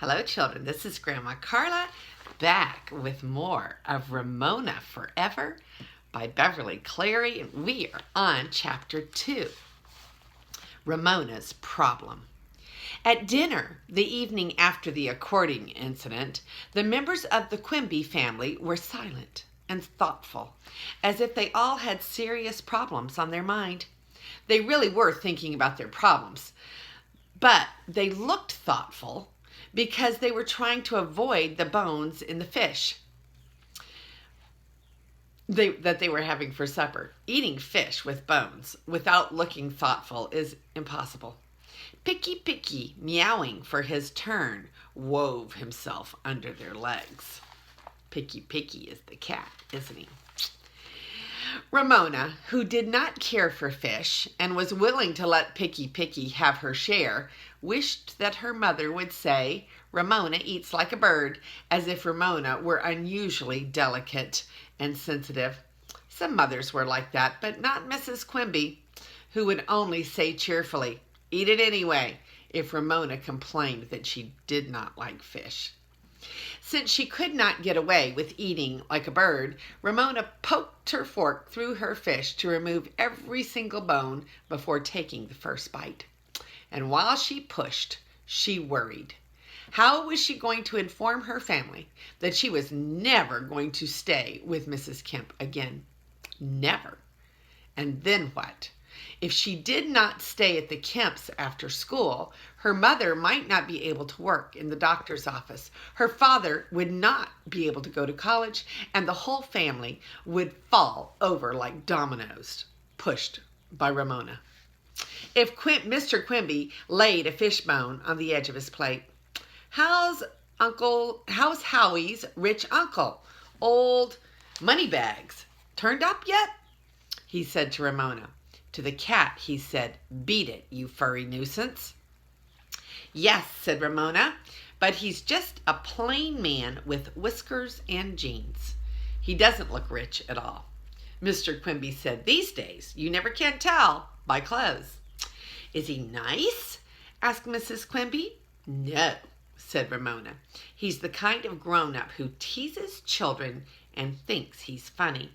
Hello, children. This is Grandma Carla back with more of Ramona Forever by Beverly Cleary, and we are on Chapter 2, Ramona's Problem. At dinner, the evening after the accordion incident, the members of the Quimby family were silent and thoughtful, as if they all had serious problems on their mind. They really were thinking about their problems, but they looked thoughtful because they were trying to avoid the bones in the fish that they were having for supper. Eating fish with bones without looking thoughtful is impossible. Picky, meowing for his turn, wove himself under their legs. Picky is the cat, isn't he? Ramona, who did not care for fish and was willing to let Picky have her share, wished that her mother would say, "Ramona eats like a bird," as if Ramona were unusually delicate and sensitive. Some mothers were like that, but not Mrs. Quimby, who would only say cheerfully, "Eat it anyway," if Ramona complained that she did not like fish. Since she could not get away with eating like a bird, Ramona poked her fork through her fish to remove every single bone before taking the first bite. And while she pushed, she worried. How was she going to inform her family that she was never going to stay with Mrs. Kemp again? Never. And then what? If she did not stay at the Kemps after school, her mother might not be able to work in the doctor's office. Her father would not be able to go to college, and the whole family would fall over like dominoes, pushed by Ramona. If Mr. Quimby laid a fish bone on the edge of his plate, how's Howie's rich uncle, old Moneybags, turned up yet?" he said to Ramona. To the cat, he said, "Beat it, you furry nuisance." "Yes," said Ramona, "but he's just a plain man with whiskers and jeans. He doesn't look rich at all." Mr. Quimby said, "These days, you never can tell by clothes." "Is he nice?" asked Mrs. Quimby. "No," said Ramona. "He's the kind of grown-up who teases children and thinks he's funny."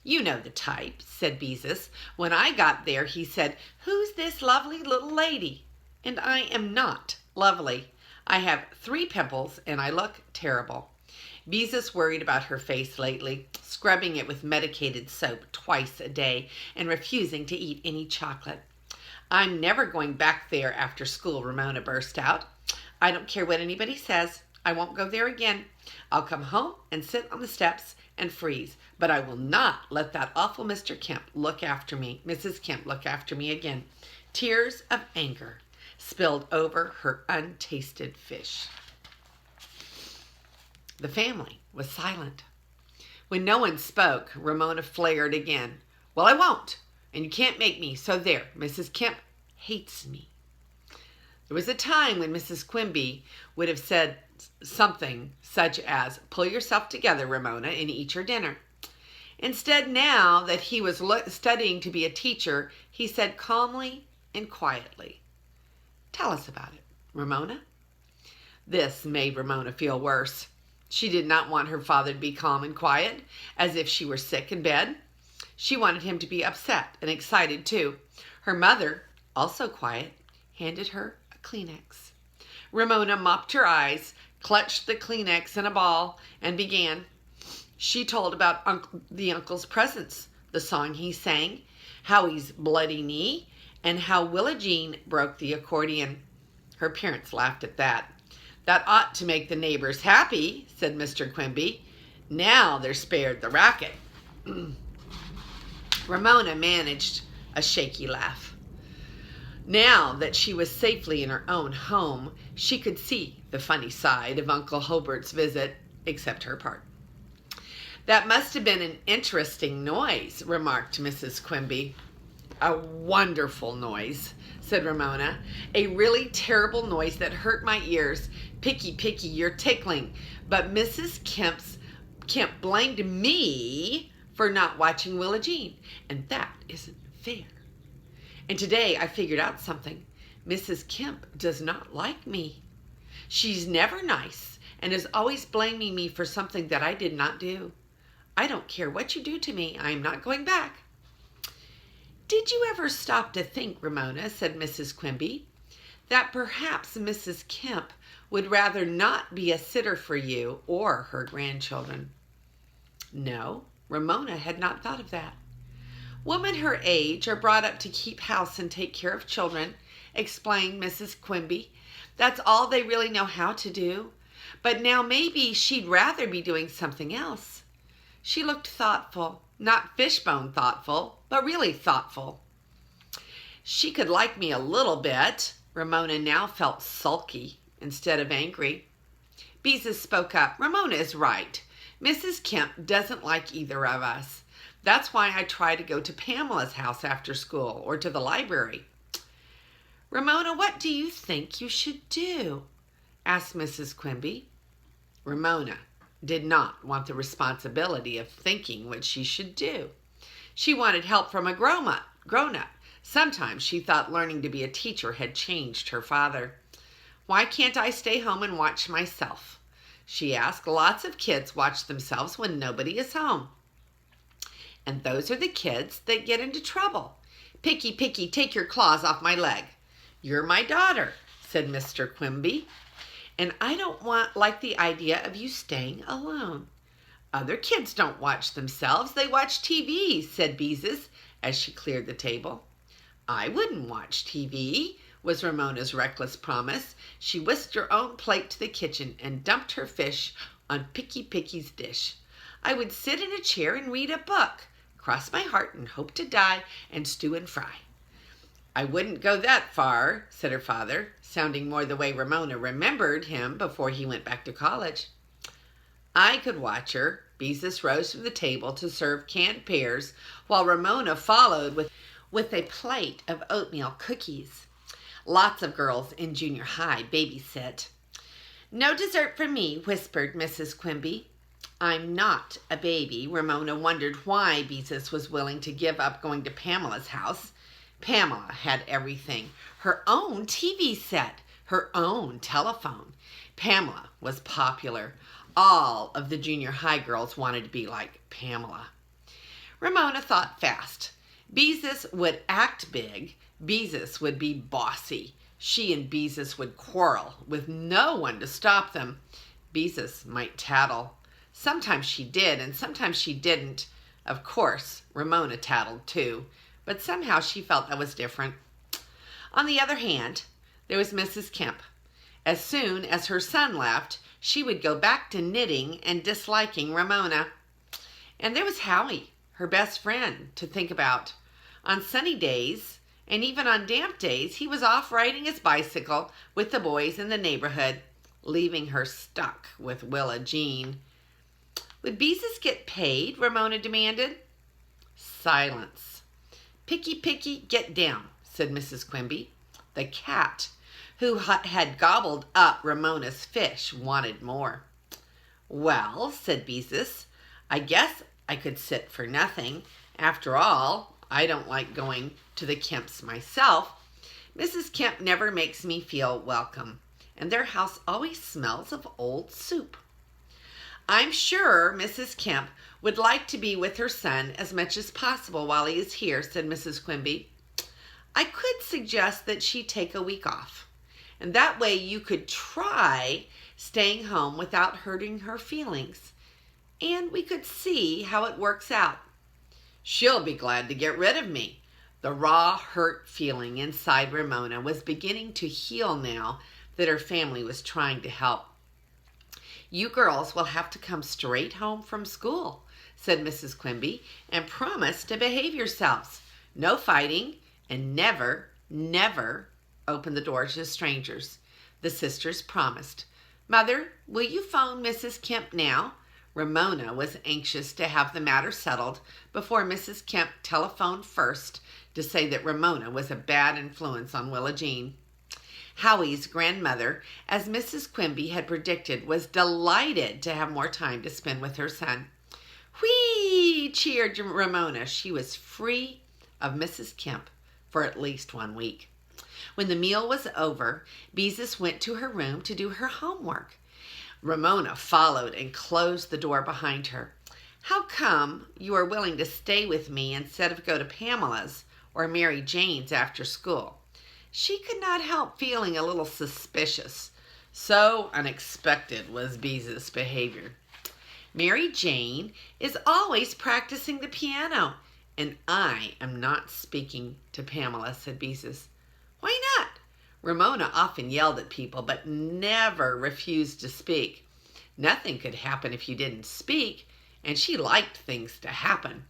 "You know the type," said Beezus. "When I got there, he said, 'Who's this lovely little lady?' And I am not lovely. I have 3 pimples and I look terrible." Beezus worried about her face lately, scrubbing it with medicated soap twice a day and refusing to eat any chocolate. "I'm never going back there after school," Ramona burst out. "I don't care what anybody says. I won't go there again. I'll come home and sit on the steps and freeze, but I will not let that awful Mrs. Kemp look after me again." Tears of anger spilled over her untasted fish. The family was silent. When no one spoke, Ramona flared again. "Well, I won't, and you can't make me, so there. Mrs. Kemp hates me." There was a time when Mrs. Quimby would have said something such as, "Pull yourself together, Ramona, and eat your dinner." Instead, now that he was studying to be a teacher, he said calmly and quietly, "Tell us about it, Ramona." This made Ramona feel worse. She did not want her father to be calm and quiet, as if she were sick in bed. She wanted him to be upset and excited too. Her mother, also quiet, handed her a Kleenex. Ramona mopped her eyes, clutched the Kleenex in a ball, and began. She told about the uncle's presents, the song he sang, Howie's bloody knee, and how Willa Jean broke the accordion. Her parents laughed at that. "That ought to make the neighbors happy," said Mr. Quimby. "Now they're spared the racket." Ramona managed a shaky laugh. Now that she was safely in her own home, she could see the funny side of Uncle Hobart's visit, except her part. "That must have been an interesting noise," remarked Mrs. Quimby. "A wonderful noise," said Ramona. "A really terrible noise that hurt my ears. Picky, you're tickling. But Mrs. Kemp blamed me for not watching Willa Jean, and that isn't fair. And today I figured out something. Mrs. Kemp does not like me. She's never nice and is always blaming me for something that I did not do. I don't care what you do to me. I am not going back." "Did you ever stop to think, Ramona," said Mrs. Quimby, "that perhaps Mrs. Kemp would rather not be a sitter for you or her grandchildren?" No, Ramona had not thought of that. "Women her age are brought up to keep house and take care of children," explained Mrs. Quimby. "That's all they really know how to do. But now maybe she'd rather be doing something else." She looked thoughtful, not fishbone thoughtful, but really thoughtful. "She could like me a little bit." Ramona now felt sulky instead of angry. Beezus spoke up. "Ramona is right. Mrs. Kemp doesn't like either of us. That's why I try to go to Pamela's house after school or to the library." "Ramona, what do you think you should do?" asked Mrs. Quimby. Ramona did not want the responsibility of thinking what she should do. She wanted help from a grown-up. Sometimes she thought learning to be a teacher had changed her father. "Why can't I stay home and watch myself?" she asked. "Lots of kids watch themselves when nobody is home. And those are the kids that get into trouble. Picky, Picky, take your claws off my leg." "You're my daughter," said Mr. Quimby, "and I don't like the idea of you staying alone." "Other kids don't watch themselves. They watch TV," said Beezus as she cleared the table. "I wouldn't watch TV," was Ramona's reckless promise. She whisked her own plate to the kitchen and dumped her fish on Picky Picky's dish. "I would sit in a chair and read a book, cross my heart and hope to die, and stew and fry." "I wouldn't go that far," said her father, sounding more the way Ramona remembered him before he went back to college. I could watch her. Beezus rose from the table to serve canned pears, while Ramona followed with a plate of oatmeal cookies. Lots of girls in junior high babysit. "No dessert for me," whispered Mrs. Quimby. "I'm not a baby." Ramona wondered why Beezus was willing to give up going to Pamela's house. Pamela had everything. Her own TV set, her own telephone. Pamela was popular. All of the junior high girls wanted to be like Pamela. Ramona thought fast. Beezus would act big. Beezus would be bossy. She and Beezus would quarrel with no one to stop them. Beezus might tattle. Sometimes she did, and sometimes she didn't. Of course, Ramona tattled too, but somehow she felt that was different. On the other hand, there was Mrs. Kemp. As soon as her son left, she would go back to knitting and disliking Ramona. And there was Howie, her best friend, to think about. On sunny days, and even on damp days, he was off riding his bicycle with the boys in the neighborhood, leaving her stuck with Willa Jean. Would Beezus get paid? Ramona demanded. Silence. "Picky, Picky, get down," said Mrs. Quimby. The cat, who had gobbled up Ramona's fish, wanted more. "Well," said Beezus, "I guess I could sit for nothing. After all, I don't like going to the Kemps myself. Mrs. Kemp never makes me feel welcome, and their house always smells of old soup." "I'm sure Mrs. Kemp would like to be with her son as much as possible while he is here," said Mrs. Quimby. "I could suggest that she take a week off, and that way you could try staying home without hurting her feelings, and we could see how it works out." "She'll be glad to get rid of me." The raw hurt feeling inside Ramona was beginning to heal now that her family was trying to help. "You girls will have to come straight home from school," said Mrs. Quimby, "and promise to behave yourselves. No fighting, and never, never open the door to strangers." The sisters promised. "Mother, will you phone Mrs. Kemp now?" Ramona was anxious to have the matter settled before Mrs. Kemp telephoned first to say that Ramona was a bad influence on Willa Jean. Howie's grandmother, as Mrs. Quimby had predicted, was delighted to have more time to spend with her son. "Whee!" cheered Ramona. She was free of Mrs. Kemp for at least 1 week. When the meal was over, Beezus went to her room to do her homework. Ramona followed and closed the door behind her. "How come you are willing to stay with me instead of go to Pamela's or Mary Jane's after school?" She could not help feeling a little suspicious. So unexpected was Beezus' behavior. "Mary Jane is always practicing the piano, and I am not speaking to Pamela," said Beezus. "Why not?" Ramona often yelled at people, but never refused to speak. Nothing could happen if you didn't speak, and she liked things to happen.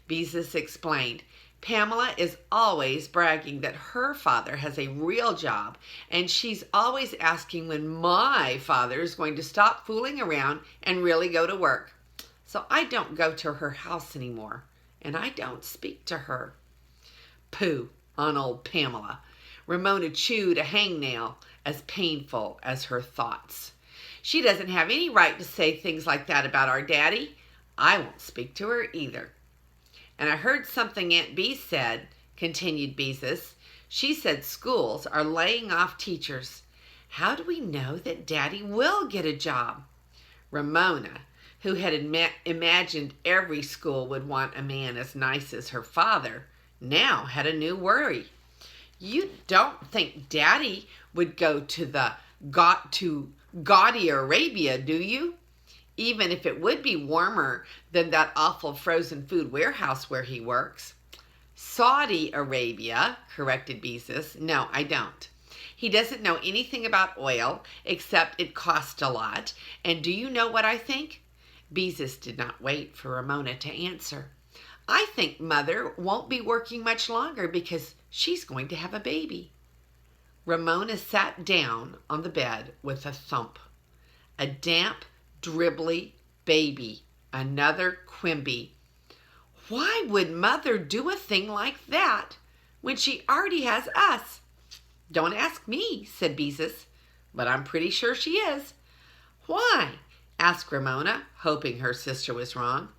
Beezus explained, "Pamela is always bragging that her father has a real job, and she's always asking when my father is going to stop fooling around and really go to work. So I don't go to her house anymore, and I don't speak to her." Pooh on old Pamela. Ramona chewed a hangnail, as painful as her thoughts. "She doesn't have any right to say things like that about our daddy. I won't speak to her either." "And I heard something Aunt Bee said," continued Beezus. "She said schools are laying off teachers. How do we know that Daddy will get a job?" Ramona, who had imagined every school would want a man as nice as her father, now had a new worry. "You don't think Daddy would go to gaudy Arabia, do you? Even if it would be warmer than that awful frozen food warehouse where he works." "Saudi Arabia," corrected Beezus. "No, I don't. He doesn't know anything about oil except it costs a lot. And do you know what I think?" Beezus did not wait for Ramona to answer. "I think Mother won't be working much longer because she's going to have a baby." Ramona sat down on the bed with a thump. A damp, dribbly baby. Another Quimby. Why would Mother do a thing like that when she already has us? "Don't ask me," said Beezus, "but I'm pretty sure she is." "Why?" asked Ramona, hoping her sister was wrong.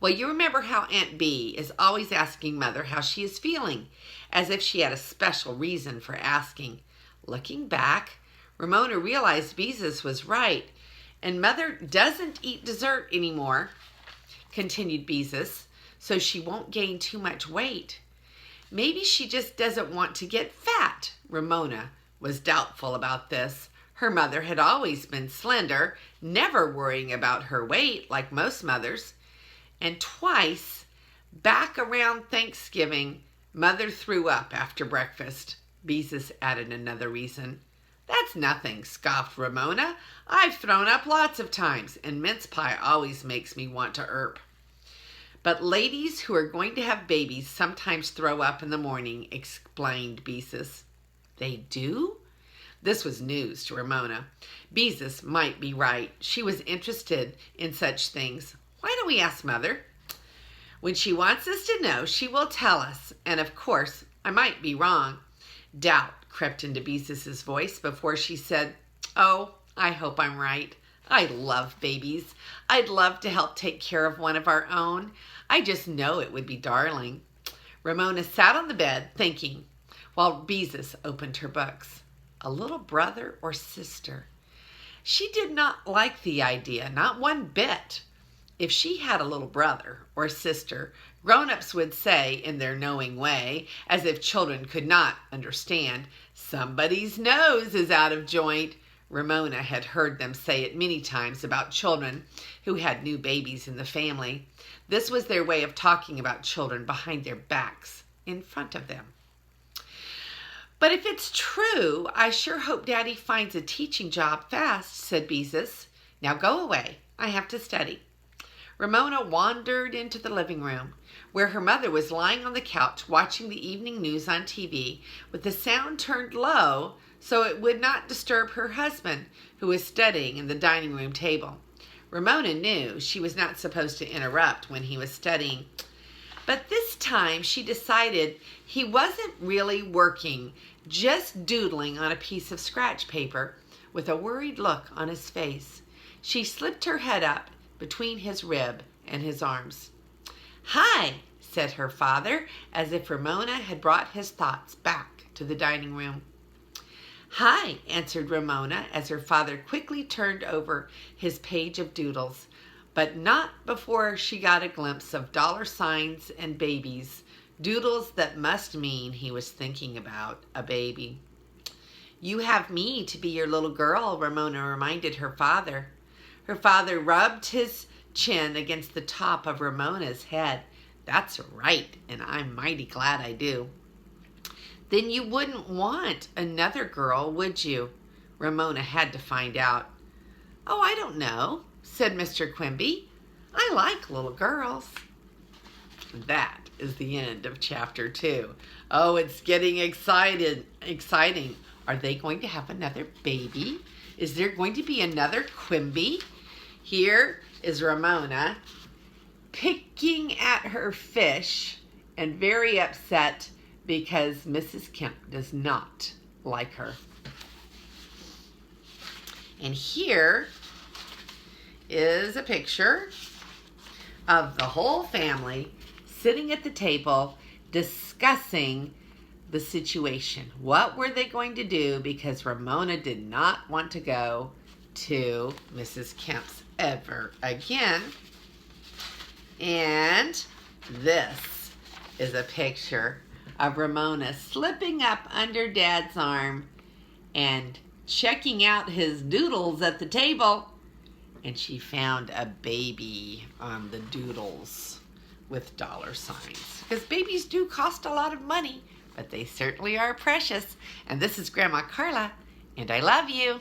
"Well, you remember how Aunt Bee is always asking Mother how she is feeling, as if she had a special reason for asking." Looking back, Ramona realized Beezus was right. "And Mother doesn't eat dessert anymore," continued Beezus, "so she won't gain too much weight." "Maybe she just doesn't want to get fat." Ramona was doubtful about this. Her mother had always been slender, never worrying about her weight like most mothers. And twice, back around Thanksgiving, Mother threw up after breakfast. Beezus added another reason. "That's nothing," scoffed Ramona. "I've thrown up lots of times, and mince pie always makes me want to erp." "But ladies who are going to have babies sometimes throw up in the morning," explained Beezus. "They do?" This was news to Ramona. Beezus might be right. She was interested in such things. "Why don't we ask Mother? When she wants us to know, she will tell us. And of course, I might be wrong." Doubt crept into Beezus' voice before she said, "Oh, I hope I'm right. I love babies. I'd love to help take care of one of our own. I just know it would be darling." Ramona sat on the bed thinking, while Beezus opened her books. A little brother or sister? She did not like the idea, not one bit. If she had a little brother or sister, grown-ups would say in their knowing way, as if children could not understand, "Somebody's nose is out of joint." Ramona had heard them say it many times about children who had new babies in the family. This was their way of talking about children behind their backs, in front of them. "But if it's true, I sure hope Daddy finds a teaching job fast," said Beezus. "Now go away. I have to study." Ramona wandered into the living room, where her mother was lying on the couch watching the evening news on TV with the sound turned low so it would not disturb her husband, who was studying in the dining room table. Ramona knew she was not supposed to interrupt when he was studying, but this time she decided he wasn't really working, just doodling on a piece of scratch paper with a worried look on his face. She slipped her head up between his rib and his arms. "Hi," said her father, as if Ramona had brought his thoughts back to the dining room. "Hi," answered Ramona as her father quickly turned over his page of doodles, but not before she got a glimpse of dollar signs and babies, doodles that must mean he was thinking about a baby. "You have me to be your little girl," Ramona reminded her father. Her father rubbed his chin against the top of Ramona's head. "That's right, and I'm mighty glad I do." "Then you wouldn't want another girl, would you?" Ramona had to find out. "Oh, I don't know," said Mr. Quimby. "I like little girls." That is the end of chapter 2. Oh, it's getting exciting. Are they going to have another baby? Is there going to be another Quimby? Here is Ramona picking at her fish and very upset because Mrs. Kemp does not like her. And here is a picture of the whole family sitting at the table discussing the situation. What were they going to do, because Ramona did not want to go to Mrs. Kemp's ever again. And this is a picture of Ramona slipping up under Dad's arm and checking out his doodles at the table. And she found a baby on the doodles with dollar signs. Because babies do cost a lot of money, but they certainly are precious. And this is Grandma Carla, and I love you.